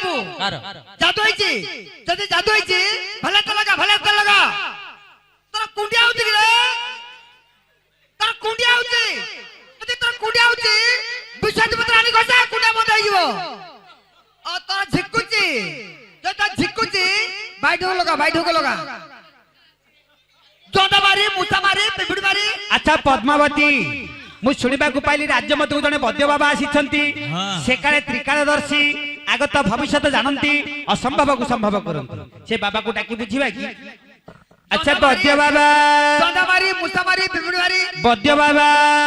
बाबू जादू होइची जदी जादू होइची भले तो लगा तोर कुंडिया होती रे तोर कुंडिया होती जदी तोर कुंडिया होती विश्वास पत्र आनी गसा कुंडिया बंद होई जीवो आ तोर झिकुची जदा झिकुची बाइठो को लगा जोंदा मारी मुसा मारी पिपड़ी मारी। अच्छा पद्मावती मु शुणिबा को पाइली राज्य मत जने बद्य बाबा आसीछंती से काले त्रिकालदर्शी आगत भविष्यत जानंती असंभव को संभव करंती से बाबा को डाकी बुझीबा की। अच्छा बद्य बाबा जोंदा मारी मुसा मारी पिपड़ी मारी बद्य बाबा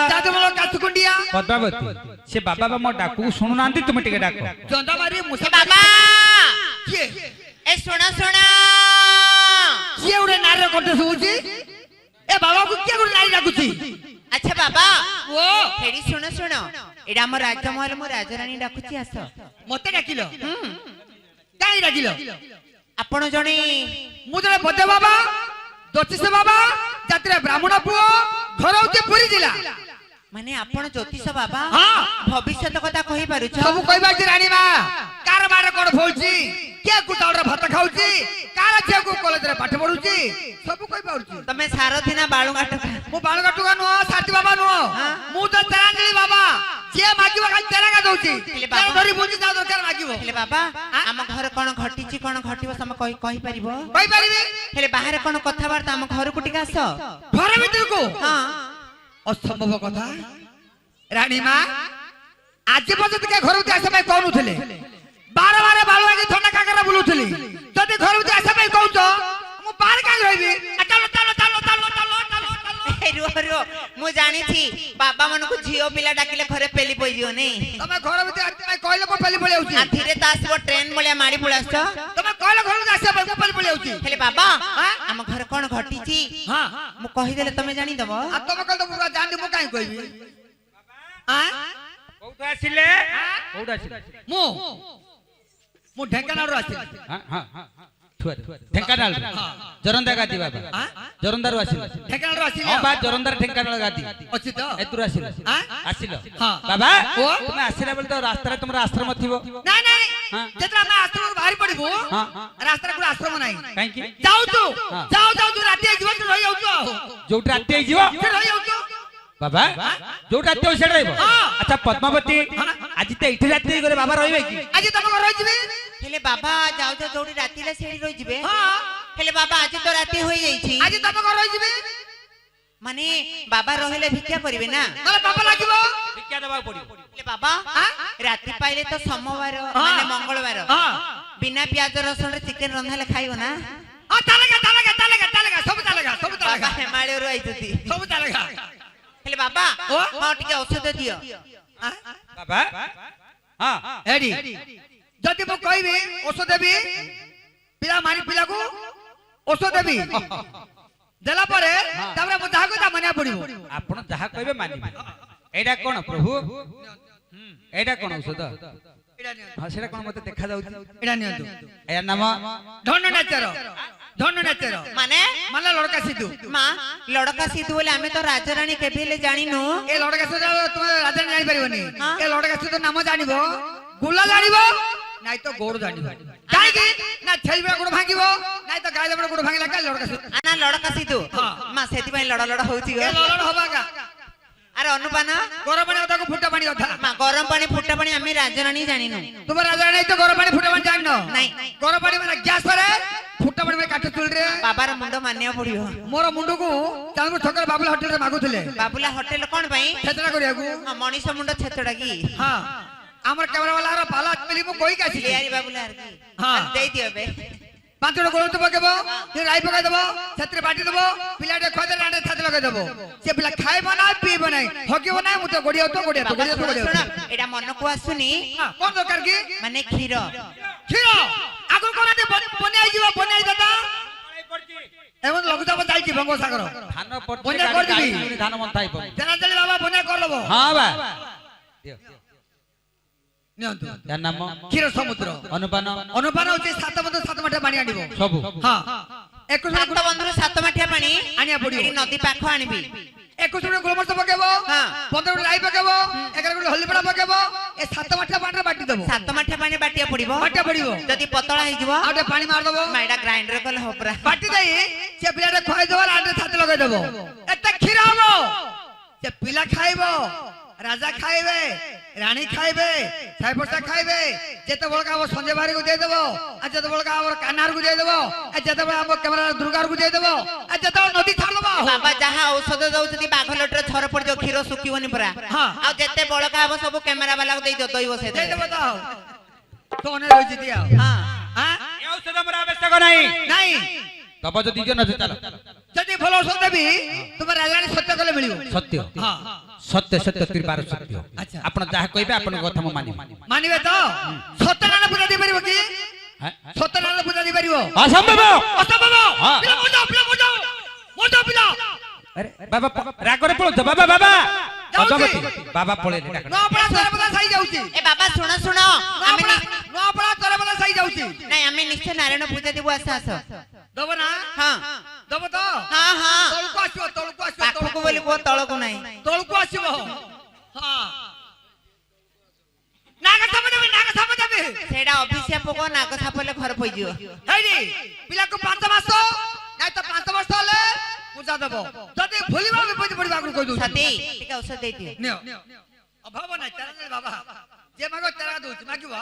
जादू बोलो कासुकुंडिया पद्मावती से बाबा मो डाकू सुनु नांती तुम टिके डाको जोंदा मारी मुसा बाबा के ए सुना ये उड़े नारे करते सुची ए बाबा को क्या गुड़ नारी डाकुची। अच्छा बाबा वो हेडी सुनो एडा हमर राजमहल मो राजरानी डाकुची आस मते डाकिलो काई डाकिलो आपण जणे मु जने बदे बाबा ज्योतिष बाबा जात्रे ब्राह्मण पुओ घर होते पुरी जिला माने आपण ज्योतिष बाबा हां भविष्यत कथा कहि पारु छ सब कहबा कि रानी बा कार बारे कोन फौजी के कुटाउर भात खाउची कार जे को कॉलेज रे पाठ पढुची सब कहि पाउची। तमे सारथी ना बाळू गाटका मु बाळू गाटका नो साथी बाबा नो मु तो तेरांगली बाबा जे मागिबा खाली तेरांगा दउची तेरा धरी बुझी जा दरकार मागिबो हेले बाबा हम घर कोन घटिची कोन घटिबो सम कहि परिबो कहि परिबे हेले बाहर कोन कथा वार्ता हम घर को टिका आस घर भीतर को हां असंभव कथा रानी मां आज पर्यंत के घर उते आसे कोन उठले बार बार बालवा के ठंडा काकरा बुलुथली जदी घर उते आसे कहू तो मु बाहर का रहबी चलो रो मु जानी थी बाबा मन को झियो पिला डाकिले घरे पेली पई दियो नै तमे घर उते आसे कहले को पेली पळी आउची धीरे तासबो ट्रेन मोलिया मारी पळास तमे कहले घर उते आसे को पेली पळी आउची हेले बाबा हम घर कोन घटिची हां मु कहि देले तमे जानी दबो आ तमे कहल तो पूरा जान दे मु काई कहबी हां कोठा आसिले कोठा आसिले मु ढेंकानाल रो आसिले हां हां ढेंकानाल जरंदा गादी बाबा जरंदा रो आसिले ढेंकानाल रो आसिले हां बा जरंदा ढेंकानाल गादी अछि तो एतुर आसिले आसिलो हां बाबा तुम आसिला बोल तो रास्ता रे तुमरा आश्रम थिबो नहीं नहीं जेतरा मैं आश्रम बाहर पड़बो हां रास्ता रे को आश्रम नहीं काई की जाऊ तू राती जीवन रहि जाऊ तू जो राती आई जीवो रहि जाऊ तू बाबा जो राती होई सेड रहबो अच्छा पद्मावती आज ते इठी राती गरे बाबा रहिबे की आज तम घर रहि जिबे हेले बाबा जाऊ तो जोडी राती ले सेडी रहि जिबे हां हेले बाबा आज तो राती होई जाई छी आज तम घर रहि जिबे माने बाबा रहिले भिक्षा करिवे ना तले बाबा लागिबो भिक्षा देबा पड़िबो हेले बाबा राती पाइले तो सोमवार माने मंगलवार हां बिना प्याज रसुन रे चिकन रंधाले खाइबो ना आ तालेगा सब तालेगा हेमाळे रो आइतती सब तालेगा हेले बाबा हां टिके औषध दियो बाबा हां एडी जति मु कहबी औषध देबी पिला मारी पिला को औषध देबी देला परे ताबरे मु जाहा को ता मानिया पड़िबो आपण जहा कहबे मानिबे एडा कोन प्रभु एडा कोन औषध हां सेडा कोन मते देखा जाउची एडा नियंतु एया नाम धनु नेचर माने माने लड़का सिद्धू मां लड़का सिद्धू बोले हमें तो राजारानी केबेले जानिनु ए लड़का सिद्धू तुम राजा जानि परिबनी ए लड़का सिद्धू नाम जानिबो गुला जानिबो नाइ तो गोड़ जानिबो काई की ना छेलबा गोड़ भांगिबो नाइ तो गाय लेबा गोड़ भांगिला का लड़का सिद्धू आना लड़का सिद्धू मां सेति पई लड़ होउची ए लड़ होबागा अरे अनुपाना गरम पानी अधा को फुटा पानी अधा मां गरम पानी फुटा पानी हमें राजारानी जानिनु तुम राजारानी तो गरम पानी फुटा पानी जानिनो नहीं गरम पानी माने गैस पर फुटा पानी में काट चुल रे बाबार मुंडो मानिया पड़ियो मोर मुंडो को चांदपुर छकर बाबुला होटल रे मागुथले बाबुला होटल कोन पई छेतरा करिया को मनीष मुंडो छेतड़ा की हां हमर कैमरा वाला रो पाला मिली मु कोई कासी लियारी बाबुला हर की हां दे दियो बे पांचड़ गोल तो पकेबो फिर राई पका देबो छतरे बाटी देबो पिलाटे खदे रांडे छाते लगा देबो से पिला खाए बना पी बनाई हकी बनाई मु तो गोडिया तो गोडिया एडा मन को आसुनी कोन दरकार की माने खीर आगु कोना दे बनाई जीवा बनाई दादा एवं लगुता बताई की भंगो सागर धान पड़ बन्या कर दिबी धान मंथाई प जना चली बाबा बन्या कर लबो हां बा नियंतु या नाम क्षीर समुद्र अनुपान होची सात बंद सात माठा पानी आनिबो सब हां एक सात बंधुर सात माठिया पानी आनिया पड़ियो एडी नदी पाखो आनिबी 21 ଗୁଣ୍ଠ ଗୋଲମରିଚ ପକେଇବ ହଁ। 15 ଗୁଣ୍ଠ ରାଇ ପକେଇବ 11 ଗୁଣ୍ଠ ହଳଦୀ ପଣା ପକେଇବ ଏ 7 ମାଠିଆ ପାଣିରେ ବାଟି ଦେବ 7 ମାଠିଆ ପାଣି ବାଟିଆ ପଡିବ ବାଟିଆ ପଡିବ ଯଦି ପତଳା ହେଇଯିବ ଆଉ ଟିକେ ପାଣି ମାରିଦବ ମାଇଡା ଗ୍ରାଇଣ୍ଡର କଲେ ହବ ପୁରା ବାଟି ଦେଇ ସେ ପିଲାଟେ ଖୁଆଇଦବ ରାଣ୍ଡରେ ଛାତି ଲଗେଇଦବ ଏତେ କ୍ଷୀର ହବ ସେ ପିଲା ଖାଇବ ରାଜା ଖାଇବେ ରାଣୀ ଖାଇବେ ସାଇପର୍ସା ଖାଇବେ ଯେତେବେଳେ ଆମ ସଞ୍ଜୟ ବାହାରକୁ ଦେଇଦେବ ଆଉ ଯେତେବେଳେ ଆମର କାହ୍ନାରକୁ ଦେଇଦେବ ଆଉ ଯେତେବେଳେ ଆମ କ୍ୟାମେରା ଦୁର୍ଗାରକୁ ଦେଇଦେବ ଆଉ ଯେତେବେଳେ ନଦୀ ଛାଡ଼ିଦବ ବାବା ଯାହା ଔଷଧ ଦଉଛନ୍ତି ବାଘ ଲଟରେ ଛର ପଡିଯିବ କ୍ଷୀର ଶୁଖିବନି ପୁରା ହଁ। ଆଉ ଯେତେ ବଳକା ହବ ସବୁ କ୍ୟାମେରା ବାଲାକୁ ଦେଇ ଦଇ ବସେଇ ଦେବେ ଦେଇଦେବ ତ ଆଉ ତ ଅନେକ ରହିଛି ଦିଅ ହଁ ହଁ ଏ ଔଷଧ ମୋର ଆବଶ୍ୟକ ନାହିଁ ନାଇଁ ଦବ ଯଦି ଦିଅ ନଚେତ ଚାଲ ଯଦି ଭଲ ଔଷଧ ଦେବି ତୁମ ରାଜାଣୀ ସତ୍ୟ କଲେ ମିଳିବ ସତ୍ୟ ହଁ ସତ୍ୟ ସତ୍ୟ ତ୍ରିବାର ସତ୍ୟ ଆଚ୍ଛା। ଆପଣ ଯାହା କହିବେ ଆପଣଙ୍କ କଥା ମୁଁ ମାନିବି ମାନିବେ ତ ସତ୍ୟନାରାୟଣ ପୂଜା ଦେଇପାରିବ କି হ্যাঁ? ସତ୍ୟନାରାୟଣ ପୂଜା ଦେଇପାରିବ অসম্ভব অসম্ভব হ্যাঁ। পিলা মজাও মজাও পিলা আরে বাবা রাগরে পড়ছ বাবা বাবা যাଉଛି। পদ্মাবতী বাবা পড়েনি ডাক নপড়া তরবদা সাই যাଉଛି ଏ ବାବା ଶୁଣ ଶୁଣ ଆମେ নপড়া তরবদা সাই যাଉଛି ନାଇଁ ଆମେ ନିଶ୍ଚୟ ନାରାୟଣ ପୂଜା ଦେବୁ ଆସ ଆସ ଦବ ନା ହଁ ଦବ ତ ହଁ ହଁ ତଳକୁ ଆସିବ ତଳକୁ ଆସିବ ପାଖକୁ ବୋଲି କୁହ ତଳକୁ ନାହିଁ ତଳକୁ ଆସିବ ହଁ ନାଗ ସାପ ଦେବେ ସେଇଟା ଅଭିଶାପ କହ ନାଗ ସାପଲେ ଘର ପଇଯିବ ହେଇନି ପିଲାକୁ 5 ମାସ ନାଇଁ ତ 5 ବର୍ଷ ହେଲେ ପୂଜା ଦେବ ଯଦି ଭୁଲିବା ବିପଦ ପଡିବା ଆଗରୁ କହି ଦଉଛି ସତୀ ଟିକେ ଔଷଧ ଦେଇଦିଅ ନିଅ ଅଭାବ ନାହିଁ ତେରା ବାବା ଯେ ମାଗ ତେରା ଦଉଛି ମାଗିବ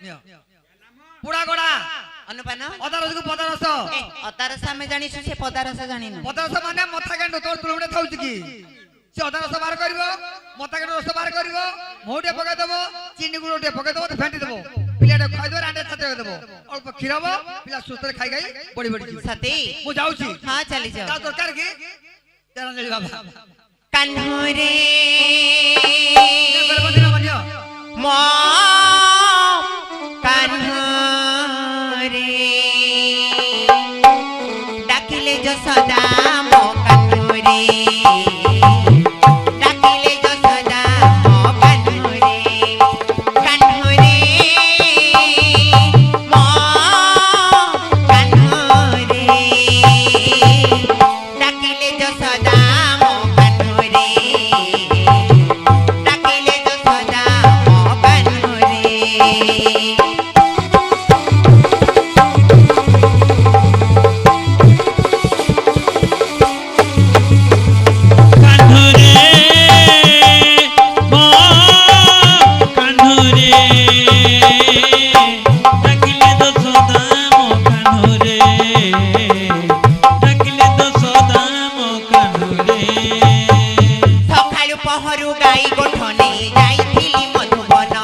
ନିଅ ପୁଡା ଗଡା ଅନୁପାନ ଅଦା ରସକୁ ପଦା ରସ ଏ ଅଦା ରସ ଆମେ ଜାଣିଛୁ ସେ ପଦା ରସ ଜାଣିନୁ ପଦା ରସ ମାନେ ମଥା କାଣ୍ଡ ତୋର ତୁଳମଟେ ଥାଉଛି କି ସେ ଅଦା ରସ ବାହାର କରିବ ମଥା କାଣ୍ଡ ରସ ବାହାର କରିବ ମହୁ ଟିକେ ପକେଇ ଦେବ ଚିନି ଗୁଡ ଟିକେ ପକେଇ ଦେବ ଫେଣ୍ଟି ଦେବ ପିଲାଟେ ଖାଇଦେବ ରାଣ୍ଡେ ଛାତି ଦେବ ଅଳ୍ପ କ୍ଷୀର ହବ ପିଲା ସୁସ୍ଥରେ ଖାଇ ଖାଇ ବଢି ବଢି ଯିବ ସତୀ ମୁଁ ଯାଉଛି ହଁ ଚାଲିଯାଅ ତା ଦରକାର କି ତେରାଞ୍ଜଳି ବାବା କାହ୍ନୁରେ ବେଲବନ୍ଦିର ମନ୍ୟ ମୋ କାହ୍ନୁରେ ଡାକିଲେ ଯଶୋଦା ମୋ କାହ୍ନୁରେ ଡାକିଲେ ଯଶୋଦା ମୋ କାହ୍ନୁରେ କାହ୍ନୁରେ ମୋ କାହ୍ନୁରେ ଡାକିଲେ ଯଶୋଦା ମୋ କାହ୍ନୁରେ ଡାକିଲେ ଯଶୋଦା ମୋ କାହ୍ନୁରେ ସକାଳୁ ପହରୁ ଗାଈ ଗୋଠ ନେଇ ଯାଇଥିଲି ମଧୁବନ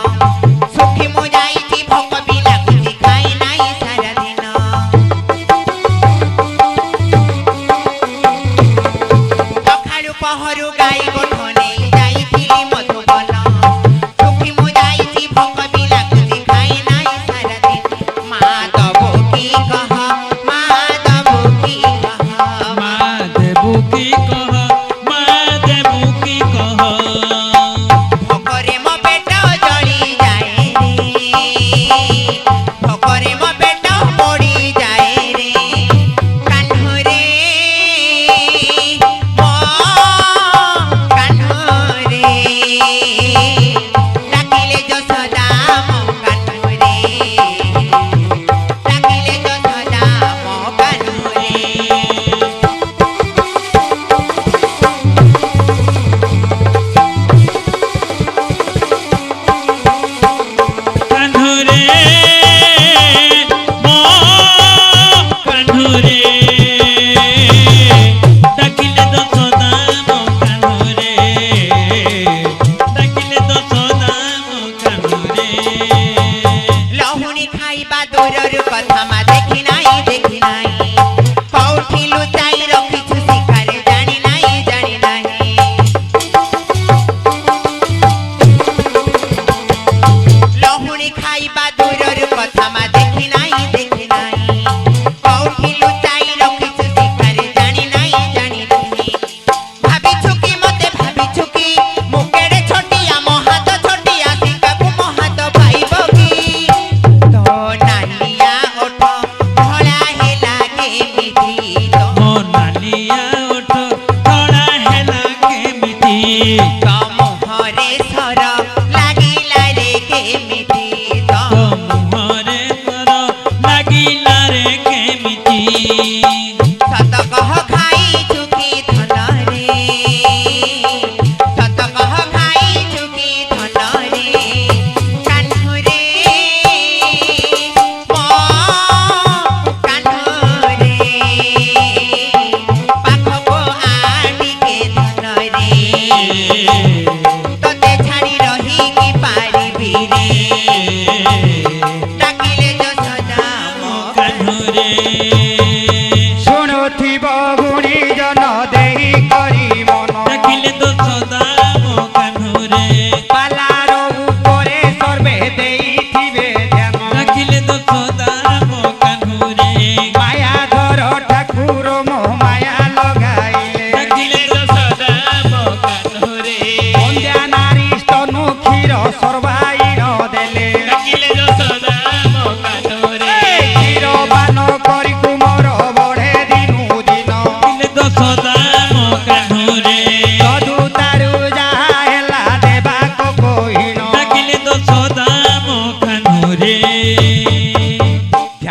ସୁଖୀ ମୁଁ ଯାଇଛି ଭୋକ ବି ଲାଗୁଛି ଖାଇ ନାହିଁ ସାରା ଦିନ ସକାଳୁ ପହରୁ ଗାଈ ଗୋଠ ନେଇ ଯାଇଥିଲି ମଧୁବନ ସୁଖୀ ମୁଁ ଯାଇଛି ଭୋକ ବି ଲାଗୁଛି ଖାଇ ନାହିଁ ସାରା ଦିନ ମା ଦବୁ କି କହ ମା ଦବୁ କି କହ ଭୋକରେ ମୋ ପେଟ ଜଳି ଯାଏ ରେ ଭୋକରେ ମୋ ପେଟ ପୋଡ଼ି ଯାଏ ରେ କାହ୍ନୁରେ ମୋ କାହ୍ନୁରେ ଡାକିଲେ ଯଶୋଦା ମୋ କାହ୍ନୁରେ ଡାକିଲେ ଯଶୋଦା ମୋ କାହ୍ନୁରେ ଲହୁଣୀ ଖାଇବା ଦୂରରୁ କଥା ମା ଦେଖି ନାହିଁ କୋଉଠି ଲୁଚାଇ ରଖିଛୁ ଶିଖାରେ ଜାଣି ନାହିଁ ଲହୁଣୀ ଖାଇବା ଦୂରରୁ କଥା ମା ଦେଖି ନାହିଁ କୋଉଠି ଲୁଚାଇ ରଖିଛୁ ଶିଖାରେ ଜାଣି ନାହିଁ ଭାବିଛୁ କି ମତେ ଭାବିଛୁ କି ମୁଁ କେଡ଼େ ଛୋଟିଆ ମୋ ହାତ ଛୋଟିଆ ଶିକାକୁ ମୋ ହାତ ପାଇବ କି ତୋ ନାଲିଆ ଓଠ ଧଳା ହେଲା କେମିତି ତୋ ମୋ ନାଲିଆ ଓଠ ଧଳା ହେଲା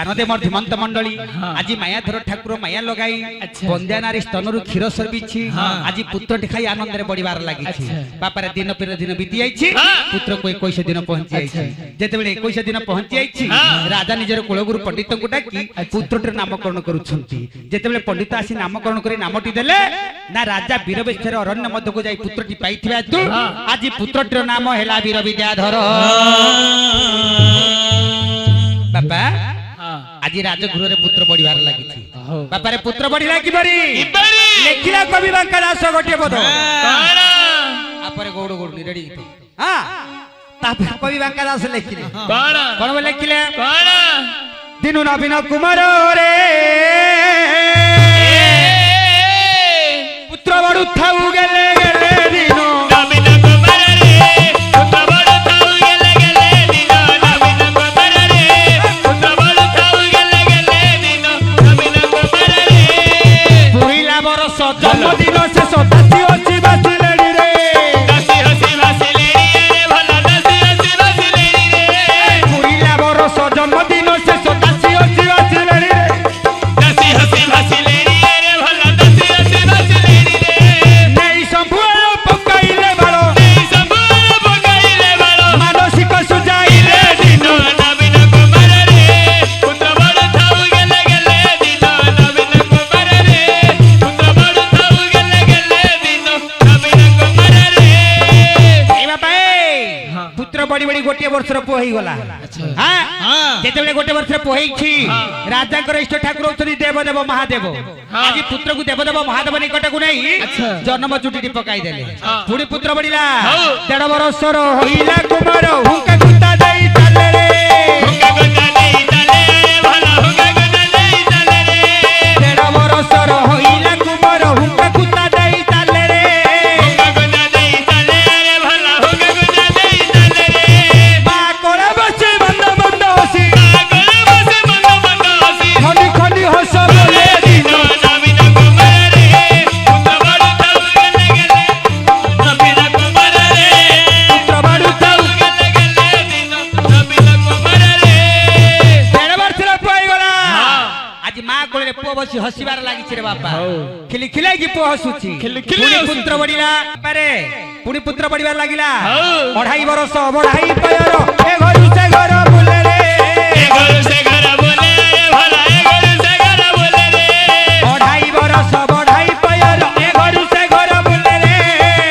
ଧ୍ୟାନ ଦେ ମୋର ଧୀମନ୍ତ ମଣ୍ଡଳୀ ଆଜି ମାୟାଧର ଠାକୁର ମାୟା ଲଗାଇ ବନ୍ଧ୍ୟା ନାରୀ ସ୍ତନରୁ କ୍ଷୀର ସର୍ବିଛି ଆଜି ପୁତ୍ରଟି ଖାଇ ଆନନ୍ଦରେ ବଢିବାର ଲାଗିଛି ବାପାରେ ଦିନ ପରେ ଦିନ ବିତି ଯାଇଛି ପୁତ୍ରକୁ 21 ଦିନ ପହଞ୍ଚି ଯାଇଛି ଯେତେବେଳେ 21 ଦିନ ପହଞ୍ଚି ଯାଇଛି ରାଜା ନିଜର କୁଳଗୁରୁ ପଣ୍ଡିତଙ୍କୁ ଡାକି ପୁତ୍ରଟିର ନାମକରଣ କରୁଛନ୍ତି ଯେତେବେଳେ ପଣ୍ଡିତ ଆସି ନାମକରଣ କରି ନାମଟି ଦେଲେ ନା ରାଜା ବୀରବେଶର ଅରଣ୍ୟ ମଧ୍ୟକୁ ଯାଇ ପୁତ୍ରଟି ପାଇଥିବା ହେତୁ ଆଜି ପୁତ୍ରଟିର ନାମ ହେଲା ବୀର ବିଦ୍ୟାଧର ବାପା ଆଜି ରାଜଗୃହରେ ପୁତ୍ର ବଢିବାର ଲାଗିଛି ବାପାରେ ପୁତ୍ର ବଢିଲା କିପରି ଲେଖିଲା କବି ବାଙ୍କା ଦାସ ଗୋଟିଏ ପଦ ତାପରେ ଗୌଡ଼ ଗୌଡ଼ ରେଡି ହଁ ତାପରେ କବି ବାଙ୍କା ଦାସ ଲେଖିଲେ କଣ ଲେଖିଲେ ଦିନୁ ନବୀନ କୁମାର ରେ ପୁତ୍ର ବଢୁଥାଉ ଗେଲେ ଗେଲେ ଦିନ জন্মদিন সে সদাসি হসি বাসিলেনি রে দাসি হসি বাসিলেনি রে ভালো দাসি হসি বাসিলেনি রে পুরিলা বরস জন্মদিন সে সদাসি হসি বাসিলেনি রে দাসি হসি বাসিলেনি রে ভালো দাসি হসি বাসিলেনি রে নেই সম্ভুর পকাইলে বালো নেই সম্ভুর পকাইলে বালো মানসিক সুজাইলে দিন নবীন কুমার রে পুত্র বড় থাউ গেলে গেলে দিন নবীন কুমার রে পুত্র বড়ি বড়ি গোটিয়ে বর্ষর পুଅ ହେଇଗଲା যেତେବେଳେ ଗୋଟେ ବର୍ଷର ପୁଅ ହେଇଛି ରାଜାଙ୍କର ଇଷ୍ଟ ଠାକୁର ହଉଛନ୍ତି ଦେବଦେବ ମହାଦେବ ଆଜି ପୁତ୍ରକୁ ଦେବଦେବ ମହାଦେବ ନିକଟକୁ ନେଇ ଜନ୍ମ ଚୁଟିଟି ପକାଇଦେଲେ ପୁଣି ପୁତ୍ର ବଢିଲା 1.5 ବର୍ଷର ହୋଇଲା କୁମାର ହୁଙ୍କା ଗୁତା ଦେଇ ଚାଲେ ରେ ହୁଙ୍କା ଗୁତା ଦେଇ ଚାଲେ ଭଲ ହୁଙ୍କା ଗୁତା ଦେଇ ଚାଲେ ରେ 1.5 ବର୍ଷର ହୋଇଲା କୁମାର ହୁଙ୍କା ଗୁତା ଦେଇ ଚାଲେ ରେ ହୁଙ୍କା ଗୁତା ଦେଇ ଚାଲେ ରେ ଭଲ ହୁଙ୍କା ଗୁତା ଦେଇ ଚାଲେ ରେ ମା କୋଳେ ବସି ବନ୍ଦ ବନ୍ଦ ହସି ମା କୋଳେ ବସି ବନ୍ଦ ବନ୍ଦ ହସି ଖଣ୍ଡି ଖଣ୍ଡି ହସ ବୋଲେ ଦିନ ନବୀନ କୁମାର ରେ ପୁତ୍ର ବଡ ଥାଉ ଗଲେ ଗଲେ ନବୀନ କୁମାର ରେ ପୁତ୍ର ବଡ ଥାଉ ଗଲେ ଗଲେ ଦିନ ନବୀନ କୁମାର ରେ 1.5 ବର୍ଷର ପୁଅ ହେଇଗଲା ଆଜି ମା କୋଳରେ ପୁଅ ବସି ହସିବାର ଲାଗିଛି ରେ ବାପା ଖିଲି ଖିଲାଇକି ପୁଅ ହସୁଛି ପୁଣି ପୁତ୍ର ବଢିଲା ପାରେ ପୁଣି ପୁତ୍ର ବଢିବାର ଲାଗିଲା 2.5 ବର୍ଷ ବଢାଇ ପୟର ଏ ଘରୁ ସେ ଘର ବୁଲେ ରେ ଏ ଘରୁ ସେ ଘର ବୁଲେ ଭଲ ଏ ଘରୁ ସେ ଘର ବୁଲେ ରେ 2.5 ବର୍ଷ ବଢାଇ ପୟର ଏ ଘରୁ ସେ ଘର ବୁଲେ ରେ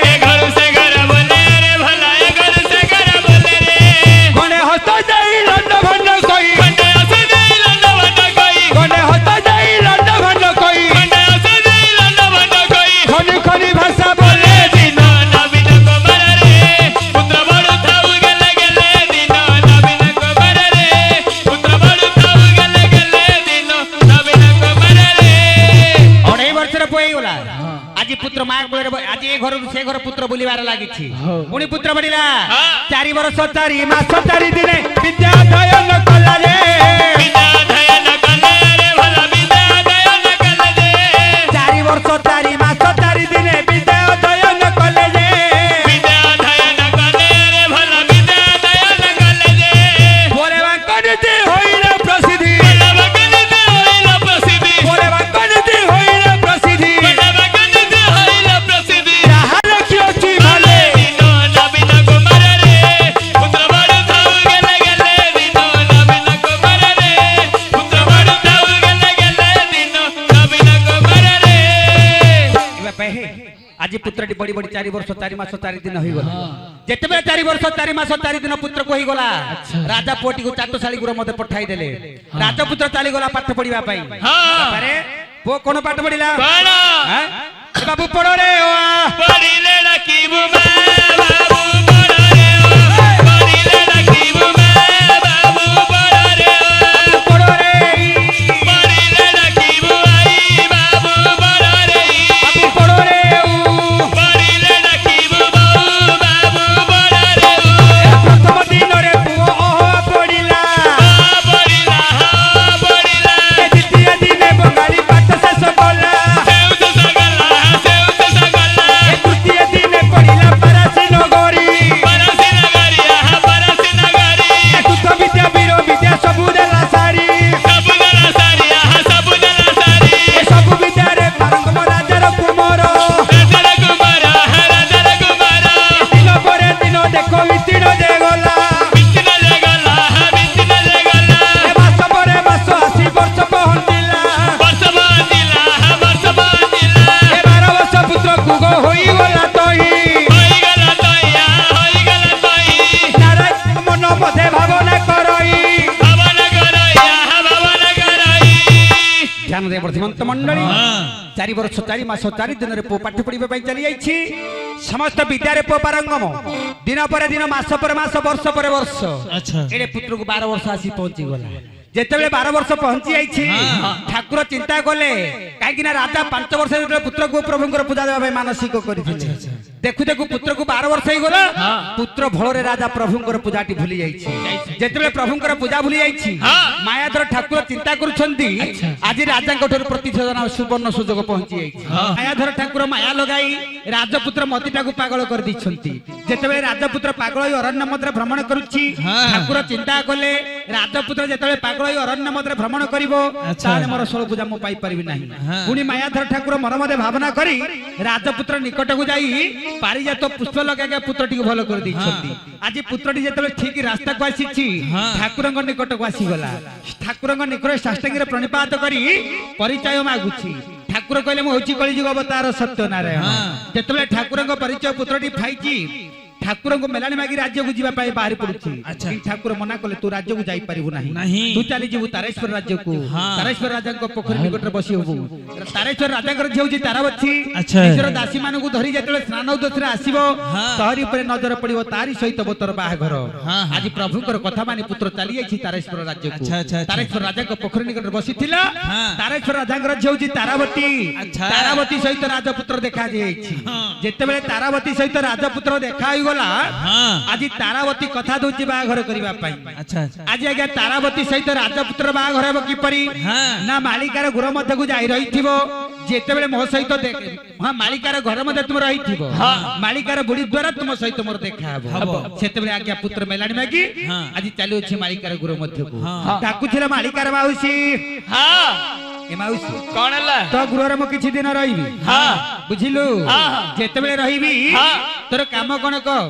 ଏ ଘରୁ ସେ ଘର ବୁଲେ ରେ ଭଲ ଏ ଘରୁ ସେ ଘର ବୁଲେ ରେ ଗଣେ ହସ ଯାଇ ଲଣ୍ଡ ଭଣ୍ଡ କଇ ଗଣେ ହସ ଯାଇ ଲଣ୍ଡ ଭଣ୍ଡ କଇ ଗଣେ ହସ ଯାଇ ଲଣ୍ଡ ଭଣ୍ଡ କଇ ଗଣେ ହସ ଯାଇ ଲଣ୍ଡ ଭଣ୍ଡ କଇ ଖନି ଖନି ଭାଷା ବୋଲେ ଦିନ ନବୀନ କୁମାର ରେ ପୁତ୍ର ବଡ ଥାଉ ଗଲେ ଗଲେ ଦିନ ନବୀନ କୁମାର ରେ ପୁତ୍ର ବଡ ଥାଉ ଗଲେ ଗଲେ ଦିନ ନବୀନ କୁମାର ରେ 2.5 ବର୍ଷର ପୁଅ ହେଇଗଲା ଆଜି ପୁତ୍ର ମା କୋଳରେ ଆଜି ଏ ଘରରୁ ସେ ଘର ପୁତ୍ର ବୁଲିବାର ଲାଗିଛି ପୁଣି ପୁତ୍ର ବଢିଲା 4 ବର୍ଷ 4 ମାସ 4 ଦିନେ ବିଦ୍ୟା ଅଧ୍ୟୟନ କଲା ରେ ବିଦ୍ୟା ଅଧ୍ୟୟନ କଲା ରେ ଭଲ ବିଦ୍ୟା ଅଧ୍ୟୟନ କଲା ରେ 4 ବର୍ଷ 4 ମାସ 4 ଦିନେ ବିଦ୍ୟା ଅଧ୍ୟୟନ କଲେ ରେ ବିଦ୍ୟା ଅଧ୍ୟୟନ କଲେ ରେ ଭଲ ବିଦ୍ୟା ଅଧ୍ୟୟନ କଲେ ରେ ପରେ ବାଙ୍କନିତି ହୋଇଲା ପ୍ରସିଦ୍ଧି ପରେ ବାଙ୍କନିତି ହୋଇଲା ପ୍ରସିଦ୍ଧି ପରେ ବାଙ୍କନିତି ହୋଇଲା ପ୍ରସିଦ୍ଧି ପରେ ବାଙ୍କନିତି ହୋଇଲା ପ୍ରସିଦ୍ଧି ଯାହା ଲେଖିଅଛି ଭଲେ ଦିନ ନବୀନ କୁମାର ରେ ପୁତ୍ର ବଡ ଥାଉ ଗଲେ ଗଲେ ଦିନ ନବୀନ କୁମାର ରେ ପୁତ୍ର ବଡ ଥାଉ ଗଲେ ଗଲେ ଦିନ ନବୀନ କୁମାର ରେ ଆଜି ପୁତ୍ରଟି ବଢି ବଢି 4 ବର୍ଷ 4 ମାସ 4 ଦିନ ହୋଇଗଲା ଯେତେବେଳେ 4 ବର୍ଷ 4 ମାସ 4 ଦିନ ପୁତ୍ରକୁ ହୋଇଗଲା ରାଜା ପୁଅଟିକୁ ଚାଟଶାଳୀ ଗୁରୁ ମତେ ପଠାଇ ଦେଲେ ରାଜପୁତ୍ର ଚାଲିଗଲା ପାଠ ପଢିବା ପାଇଁ ତାପରେ ପୁଅ କଣ ପାଠ ପଢିଲା ବାବୁ ପଢ ରେ ପଢିଲେ ଡାକିବୁ ମା ବାବୁ ପଢ ରେ ପଢିଲେ ଡାକିବୁ ମା ବାବୁ ପଢ ରେ ପଢ ରେ ପଢିଲେ ଡାକିବୁ ଆଇ ବାବୁ ପଢ ରେ ବାବୁ ପଢ ରେ ପଢିଲେ ଡାକିବୁ ବାବୁ ବାବୁ ପଢ ରେ ପ୍ରଥମ ଦିନରେ ପୁଅ ପଢିଲା ପଢିଲା ପଢିଲା ଦ୍ୱିତୀୟ ଦିନେ ବଙ୍ଗାଳୀ ପାଠ ଶେଷ କଲା ତୃତୀୟ ଦିନେ ପଢିଲା ପାରାସୀ ନଗରୀ ଜ୍ଞାନଦେବ ବର୍ଦ୍ଧିମନ୍ତ ମଣ୍ଡଳୀ 4 ବର୍ଷ 4 ମାସ 4 ଦିନରେ ପୁଅ ପାଠ ପଢିବା ପାଇଁ ଚାଲି ଯାଇଛି। ସମସ୍ତ ବିଦ୍ୟାରେ ପୁଅ ପାରଙ୍ଗମ। ଦିନ ପରେ ଦିନ, ମାସ ପରେ ମାସ, ବର୍ଷ ପରେ ବର୍ଷ। ଏଡେ ପୁତ୍ରକୁ 12 ବର୍ଷ ଆସି ପହଞ୍ଚି ଗଲା। ଯେତେବେଳେ 12 ବର୍ଷ ପହଞ୍ଚି ଯାଇଛି, ଠାକୁର ଚିନ୍ତା କଲେ, କାହିଁକି ନା ରାଜା 5 ବର୍ଷ ଯେତେବେଳେ ପୁତ୍ରକୁ ପ୍ରଭୁଙ୍କର ପୂଜା ଦେବା ପାଇଁ ମାନସିକ କରିଥିଲେ, ଦେଖୁ ଦେଖୁ ପୁତ୍ରକୁ 12 ବର୍ଷ ହେଇଗଲା। ପୁତ୍ର ଭଳରେ ରାଜା ପ୍ରଭୁଙ୍କର ପୂଜାଟି ଭୁଲି ଯାଇଛି। ଯେତେବେଳେ ପ୍ରଭୁଙ୍କର ପୂଜା ଭୁଲି ଯାଇଛି, ମାୟାଧର ଠାକୁର ଚିନ୍ତା କରୁଛନ୍ତି, ଆଜି ରାଜାଙ୍କ ଠାରୁ ପ୍ରତିଶୋଧନ ସୁବର୍ଣ୍ଣ ସୁଯୋଗ ପହଞ୍ଚି ଯାଇଛି। ମାୟାଧର ଠାକୁର ମାୟା ଲଗାଇ ରାଜପୁତ୍ର ମତିଟାକୁ ପାଗଳ କରିଦେଇଛନ୍ତି। ଯେତେବେଳେ ରାଜପୁତ୍ର ପାଗଳ ହୋଇ ଅରଣ୍ୟ ମଧ୍ୟରେ ଭ୍ରମଣ କରୁଛି, ଠାକୁର ଚିନ୍ତା କଲେ, ରାଜପୁତ୍ର ଯେତେବେଳେ ପାଗଳ ହୋଇ ଅରଣ୍ୟ ମଧ୍ୟରେ ଭ୍ରମଣ କରିବ, ତାହେଲେ ମୋର ଷୋଳ ପୂଜା ମୁଁ ପାଇପାରିବି ନାହିଁ। ପୁଣି ମାୟାଧର ଠାକୁର ମନ ମଧ୍ୟରେ ଭାବନା କରି ରାଜପୁତ୍ର ନିକଟକୁ ଯାଇ ପାରିଜାତ ପୁଷ୍ପ ଲଗାଇ ପୁତ୍ରଟିକୁ ଭଲ କରିଦେଇଛନ୍ତି। ଆଜି ପୁତ୍ରଟି ଯେତେବେଳେ ଠିକ ରାସ୍ତାକୁ ଆସିଛି, ଠାକୁରଙ୍କ ନିକଟକୁ ଆସିଗଲା। ଠାକୁରଙ୍କ ନିକଟରେ ସାଷ୍ଟାଙ୍ଗରେ ପ୍ରଣିପାତ କରି ପରିଚୟ ମାଗୁଛି। ଠାକୁର କହିଲେ, ମୁଁ ହଉଛି କଳିଯୁଗ ଅବତାର ସତ୍ୟନାରାୟଣ। ଯେତେବେଳେ ଠାକୁରଙ୍କ ପରିଚୟ ପୁତ୍ରଟି ପାଇଛି, ଠାକୁରଙ୍କୁ ମେଲାଣି ମାଗି ରାଜ୍ୟକୁ ଯିବା ପାଇଁ ବାହାରି ପଡୁଛି। ଠାକୁର ମନା କଲେ, ତୁ ରାଜ୍ୟକୁ ଯାଇପାରିବୁ ନାହିଁ, ତୁ ଚାଲି ଯିବୁ ତାରେଶ୍ୱର ରାଜ୍ୟକୁ। ତାରେଶ୍ୱର ରାଜାଙ୍କ ପୋଖରୀ ନିକଟରେ ବସି ହବୁ। ତାରେଶ୍ୱର ରାଜାଙ୍କର ଝିଅ ହଉଛି ତାରାବତୀ। ନିଜର ଦାସୀ ମାନଙ୍କୁ ଧରି ଯେତେବେଳେ ସ୍ନାନ ଉଦ୍ଦେଶ୍ୟରେ ଆସିବ, ତହରି ଉପରେ ନଜର ପଡିବ, ତାରି ସହିତ ତୋର ବାହାଘର। ଆଜି ପ୍ରଭୁଙ୍କର କଥା ମାନି ପୁତ୍ର ଚାଲି ଯାଇଛି ତାରେଶ୍ୱର ରାଜ୍ୟକୁ। ତାରେଶ୍ୱର ରାଜାଙ୍କ ପୋଖରୀ ନିକଟରେ ବସିଥିଲା। ତାରେଶ୍ୱର ରାଜାଙ୍କର ଝିଅ ହଉଛି ତାରାବତୀ। ତାରାବତୀ ସହିତ ରାଜପୁତ୍ର ଦେଖାଯାଇଛି। ଯେତେବେଳେ ତାରାବତୀ ସହିତ ରାଜପୁତ୍ର ଦେଖା ହୋଇଗଲା, ଆଜି ତାରାବତୀ କଥା ଦଉଛି ବାହାଘର କରିବା ପାଇଁ। ଆଜି ଆଜ୍ଞା ତାରାବତୀ ସହିତ ରାଜପୁତ୍ର ବାହାଘର ହେବ କିପରି? ନା ମାଳିକାର ଗୃହ ମଧ୍ୟକୁ ଯାଇ ରହିଥିବ। ଯେତେବେଳେ ମୋ ସହିତ ମାଳିକାର ଘର ମଧ୍ୟ ତୁମ ରହିଥିବ, ମାଳିକାର ବୁଢୀ ଦ୍ଵାରା ତୁମ ସହିତ ମୋର ଦେଖା ହବ। ସେତେବେଳେ ଆଜ୍ଞା ପୁତ୍ର ମେଲାଣି ମାଗି ଆଜି ଚାଲୁଅଛି ମାଳିକାର ଗୃହ ମଧ୍ୟକୁ। ଡାକୁଥିଲା ମାଳିକାର ମାଉସୀ, ଏ ମାଉସୀ କଣ ହେଲା? ତ ଗୃହରେ ମୁଁ କିଛି ଦିନ ରହିବି, ବୁଝିଲୁ? ଯେତେବେଳେ ରହିବି ତୋର କାମ କଣ କହ?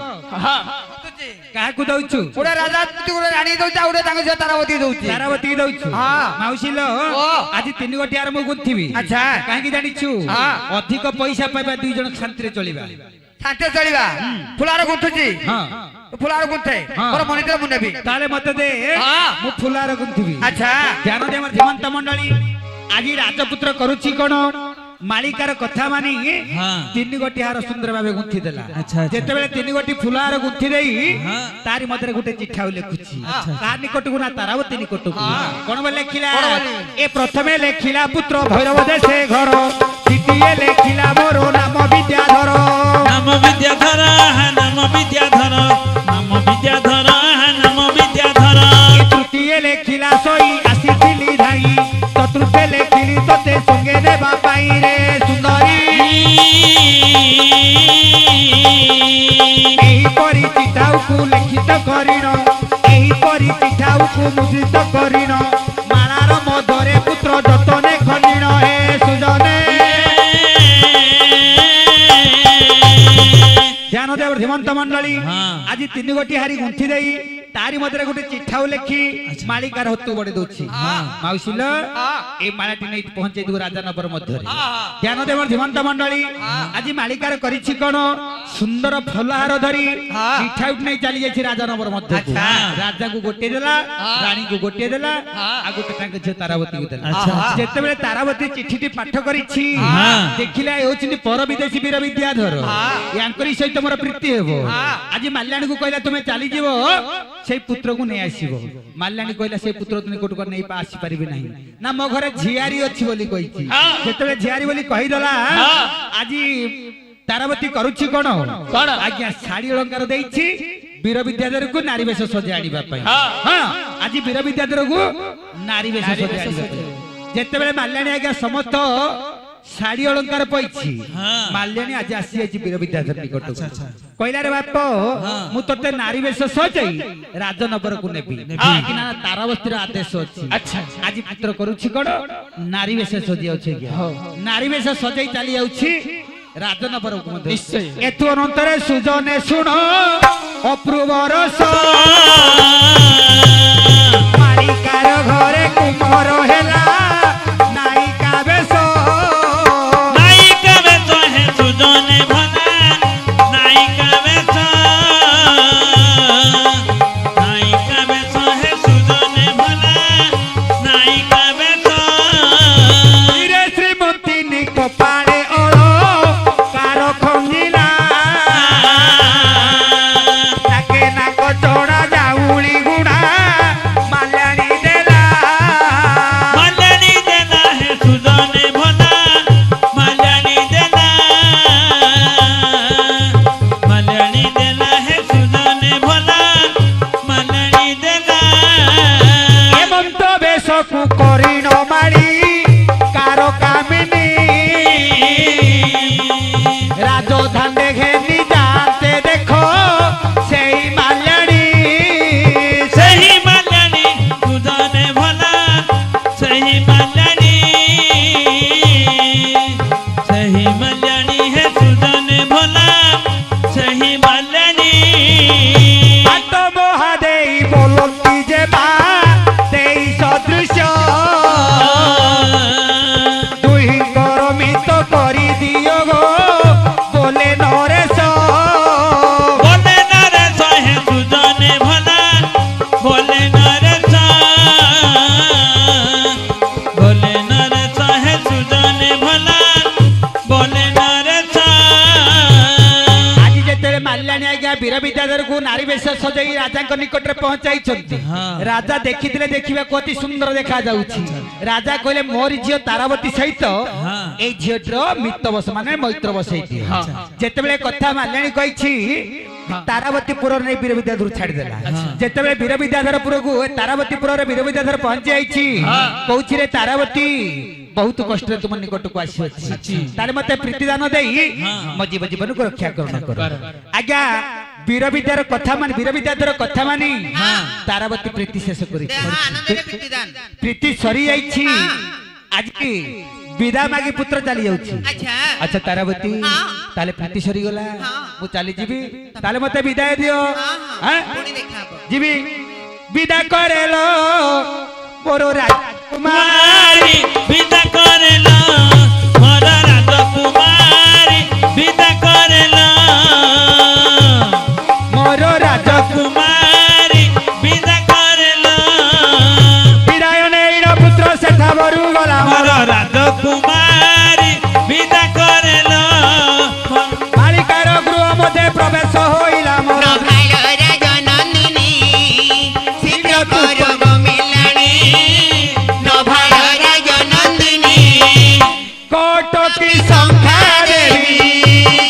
କାହାକୁ ଦଉଛୁ? ଗୋଟେ ରାଜା ଗୋଟେ ରାଣୀ ଦଉଛି, ଆଉ ଗୋଟେ ତାଙ୍କ ଝିଅ ତାରାବତୀ ଦଉଛି। ତାରାବତୀ ଦଉଛୁ? ମାଉସୀ ଲୋ, ଆଜି 3 ଗୋଟି ଆର ମୁଁ ଗୁନ୍ଥିବି। ଆଚ୍ଛା, କାହିଁକି ଜାଣିଛୁ? ଅଧିକ ପଇସା ପାଇବା, 2 ଜଣ ଶାନ୍ତିରେ ଚଳିବା। ଶାନ୍ତିରେ ଚଳିବା। ଫୁଲାର ଗୁନ୍ଥୁଛି, ଫୁଲାର ଗୁନ୍ଥେ, ମୋର ମନିଟର ମୁଁ ନେବି। ତାହେଲେ ମତେ ଦେ, ମୁଁ ଫୁଲାର ଗୁନ୍ଥିବି। ଆଚ୍ଛା, ଧ୍ୟାନ ଦେ ମୋର ଧୀମନ୍ତ ମଣ୍ଡଳୀ। ଆଜି ରାଜପୁତ୍ର କରୁଛି କଣ? ମାଳିକାର କଥା ମାନି 3 ଗୋଟି ହାର ସୁନ୍ଦର ଭାବେ ଗୁନ୍ଥି ଦେଲା। ଯେତେବେଳେ 3 ଗୋଟି ଫୁଲ ହାର ଗୁନ୍ଥି ଦେଇ ତାରି ମଧ୍ୟରେ ଗୋଟେ ଚିଠା ଲେଖୁଛି। କାହା ନିକଟକୁ? ନା ତାରାବତୀ ନିକଟକୁ। କଣ ଲେଖିଲା? ଏ ପ୍ରଥମେ ଲେଖିଲା, ପୁତ୍ର ଭୈରବ ଦେଶେ ଘର, ଦ୍ୱିତୀୟ ଲେଖିଲା, ମୋର ନାମ ବିଦ୍ୟାଧର। ନାମ ବିଦ୍ୟାଧର, ନାମ ବିଦ୍ୟାଧର, ନାମ ବିଦ୍ୟାଧର, ନାମ ବିଦ୍ୟାଧର। ତୃତୀୟ ଲେଖିଲା, ସଇ ଆସିଥିଲି ଧାଇ, ଚତୁର୍ଥ ଲେଖିଲି, ତୋତେ ସଙ୍ଗେ ନେବା ପାଇଁ ରେ ସୁନ୍ଦରୀ। ଏହିପରି ଚିଠାକୁ ଲିଖିତ କରିଣ, ଏହିପରି ଚିଠାକୁ ମୁଦ୍ରିତ କରିଣ, ମାଳାର ମଧ୍ୟରେ ପୁତ୍ର ଯତନେ ଖଣ୍ଡିଣ। ହେ ସୁଜନେ ଧ୍ୟାନ ଦେବ ଧୀମନ୍ତ ମଣ୍ଡଳୀ। ଆଜି 3 ଗୋଟି ହାରି ଗୁନ୍ଥି ଦେଇ ତାରି ମଧ୍ୟରେ ଗୋଟେ ଚିଠା ଲେଖି ମାଳିକାର ହତୁ ବଢି ଦଉଛି। ମାଉସୀ ଲୋ, ଏ ମାଳାଟି ନେଇ ପହଞ୍ଚେଇ ଦେବୁ ରାଜାନଗର ମଧ୍ୟରେ। ଧ୍ୟାନ ଦେବ ଧୀମନ୍ତ ମଣ୍ଡଳୀ। ଆଜି ମାଳିକାର କରିଛି କଣ? ସୁନ୍ଦର ଫଲହାର ଧରି ଚିଠା ନେଇ ଚାଲି ଯାଇଛି ରାଜାନଗର ମଧ୍ୟକୁ। ରାଜାକୁ ଗୋଟିଏ ଦେଲା, ରାଣୀକୁ ଗୋଟିଏ ଦେଲା, ଆଉ ଗୋଟେ ତାଙ୍କ ଝିଅ ତାରାବତୀକୁ ଦେଲା। ଯେତେବେଳେ ତାରାବତୀ ଚିଠିଟି ପାଠ କରିଛି, ଦେଖିଲା ଏ ହଉଛନ୍ତି ପର ବିଦେଶୀ ବୀର ବିଦ୍ୟାଧର, ୟାଙ୍କରି ସହିତ ମୋର ପ୍ରୀତି ହେବ। ଆଜି ମାଲ୍ୟାଣୀକୁ କହିଲା, ତୁମେ ଚାଲିଯିବ, ସେଇ ପୁତ୍ରକୁ ନେଇ ଆସିବ। ମାଲ୍ୟାଣୀ କହିଲା, ସେଇ ପୁତ୍ର ନିକଟକୁ ନେଇ ଆସିପାରିବି ନାହିଁ, ନା ମୋ ଘରେ ଝିଆରୀ ଅଛି ବୋଲି କହିଛି। ଯେତେବେଳେ ଝିଆରୀ ବୋଲି କହିଦେଲା, ଆଜି ତାରାବତୀ କରୁଛି କଣ? ଆଜ୍ଞା ଶାଢୀ ଅଳଙ୍କାର ଦେଇଛି ବୀର ବିଦ୍ୟାଧରକୁ ନାରୀ ବେଶ ସଜା ଆଣିବା ପାଇଁ। ଆଜି ବୀର ବିଦ୍ୟାଧରକୁ ନାରୀ ବେଶ ସଜା ଆଣିବା ପାଇଁ ଯେତେବେଳେ ମାଲ୍ୟାଣୀ ଆଜ୍ଞା ସମସ୍ତ ଶାଢୀ ଅଳଙ୍କାର ପଇଛି, ମାଲ୍ୟାଣୀ ଆଜି ଆସି ଯାଇଛି ବୀର ବିଦ୍ୟାଧର ନିକଟକୁ। କହିଲା, ରେ ବାପ, ମୁଁ ତତେ ନାରୀ ବେଶ ସଜାଇ ରାଜନଗରକୁ ନେବି, ନା ତାରାବତୀର ଆଦେଶ ଅଛି। ଆଜି ପୁତ୍ର କରୁଛି କଣ? ନାରୀ ବେଶ ସଜାଉଛି। ନାରୀ ବେଶ ସଜାଇ ଚାଲି ଯାଉଛି ରାଜନଗରକୁ। ଏଥୁ ଅନନ୍ତରେ ସୁଜନେ ଶୁଣ ଅପୂର୍ବ ରସ, ମାଳିକାର ଘରେ କୁମର ହେଲା ନାୟିକା ବେଶ। ନାୟିକା ବେଶ হে সুজনে ভলা, নায়িকা বেশ, নায়িকা বেশ হে সুজনে ভলা, নায়িকা বেশ। ବୀର ବିଦ୍ୟାଧରକୁ ନାରୀ ବେଶ ସଜାଇ ରାଜାଙ୍କ ନିକଟରେ ପହଞ୍ଚାଇଛନ୍ତି। ରାଜା ଦେଖିଥିଲେ ଦେଖିବାକୁ ଅତି ସୁନ୍ଦର ଦେଖାଯାଉଛି। ରାଜା କହିଲେ ମୋରି ଝିଅ ତାରାବତୀ ସହିତ ଏଇ ଝିଅଟିର ମିତ ବସ ମାନେ ମୈତ୍ର ବସେଇଦିଅ। ଯେତେବେଳେ କଥା ମାଲ୍ୟାଣୀ କହିଛି ତାରାବତୀପୁରରେ ନେଇ ବୀର ବିଦ୍ୟାଧର ଛାଡ଼ିଦେଲା। ଯେତେବେଳେ ବୀର ବିଦ୍ୟାଧରପୁରକୁ ତାରାବତୀପୁରରେ ବୀର ବିଦ୍ୟାଧର ପହଞ୍ଚି ଯାଇଛି କହୁଛି ରେ ତାରାବତୀ ବହୁତ କଷ୍ଟରେ ତୁମ ନିକଟକୁ ଆସିଅଛି, ତାହେଲେ ମତେ ପ୍ରୀତିଦାନ ଦେଇ ମୋ ଜୀବନକୁ ରକ୍ଷା କର। ଆଜ୍ଞା ବୀର ବିଦ୍ୟାର କଥା ମାନି ବୀର ବିଦ୍ୟାଧର କଥା ମାନି ତାରାବତୀ ପ୍ରୀତି ଶେଷ କରି ପ୍ରୀତି ସରି ଯାଇଛି। ଆଜି ବିଦା ମାଗି ପୁତ୍ର ଚାଲି ଯାଉଛି। ଆଚ୍ଛା ତାରାବତୀ ତାହେଲେ ପ୍ରୀତି ସରିଗଲା, ମୁଁ ଚାଲିଯିବି, ତାହେଲେ ମତେ ବିଦାୟ ଦିଅ। ଯିବି ବିଦା କରେଲ ମୋର କୁମାରୀ ବିଦା କରେଲ ମୋର ରାଜକୁମାରୀ ବିଦା କରେଲ ମୋର ରାଜକୁମାରୀ ବିଦା କରେଲ ବିଦାୟ ନେଇ ପୁତ୍ର ସେଠା ବରୁ ଗଲା ମୋର ରାଜକୁମାରୀ ବିଦା କରେଲ ମାଳିକାର ଗୃହ ମଧ୍ୟରେ ପ୍ରବେଶ ହୋଇଲା ମୋର କଟକି ସଂଖ୍ୟା ଦେବୀ